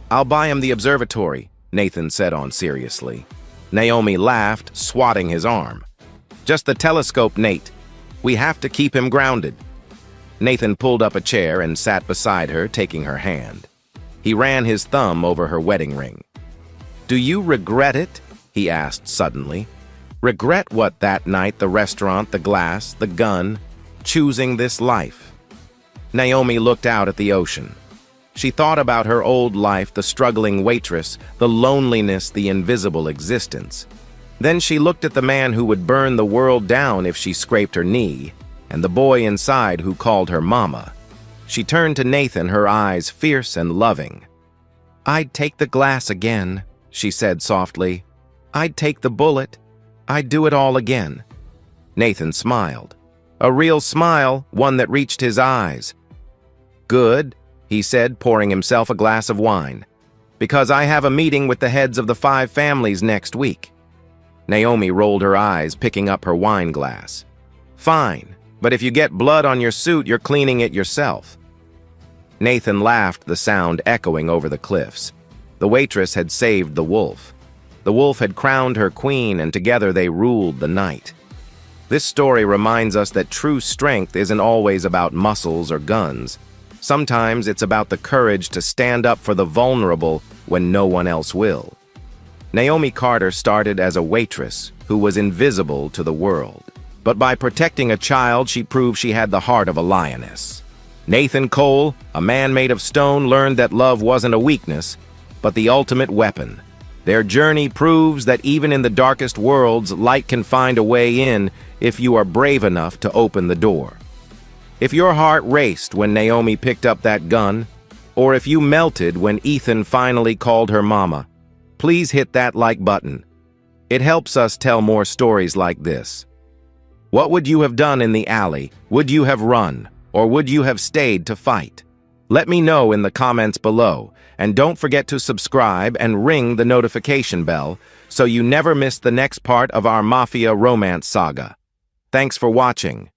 "I'll buy him the observatory," Nathan said on seriously. Naomi laughed, swatting his arm. "Just the telescope, Nate. We have to keep him grounded." Nathan pulled up a chair and sat beside her, taking her hand. He ran his thumb over her wedding ring. "Do you regret it?" he asked suddenly. "Regret what that night, the restaurant, the glass, the gun, choosing this life?" Naomi looked out at the ocean. She thought about her old life, the struggling waitress, the loneliness, the invisible existence. Then she looked at the man who would burn the world down if she scraped her knee, and the boy inside who called her mama. She turned to Nathan, her eyes fierce and loving. "I'd take the glass again," she said softly. "I'd take the bullet. I'd do it all again." Nathan smiled. A real smile, one that reached his eyes. "Good," he said, pouring himself a glass of wine. "Because I have a meeting with the heads of the 5 families next week." Naomi rolled her eyes, picking up her wine glass. "Fine, but if you get blood on your suit, you're cleaning it yourself." Nathan laughed, the sound echoing over the cliffs. The waitress had saved the wolf. The wolf had crowned her queen, and together they ruled the night. This story reminds us that true strength isn't always about muscles or guns. Sometimes it's about the courage to stand up for the vulnerable when no one else will. Naomi Carter started as a waitress who was invisible to the world. But by protecting a child, she proved she had the heart of a lioness. Nathan Cole, a man made of stone, learned that love wasn't a weakness, but the ultimate weapon. Their journey proves that even in the darkest worlds, light can find a way in if you are brave enough to open the door. If your heart raced when Naomi picked up that gun, or if you melted when Ethan finally called her mama, please hit that like button. It helps us tell more stories like this. What would you have done in the alley? Would you have run, or would you have stayed to fight? Let me know in the comments below, and don't forget to subscribe and ring the notification bell so you never miss the next part of our Mafia romance saga. Thanks for watching.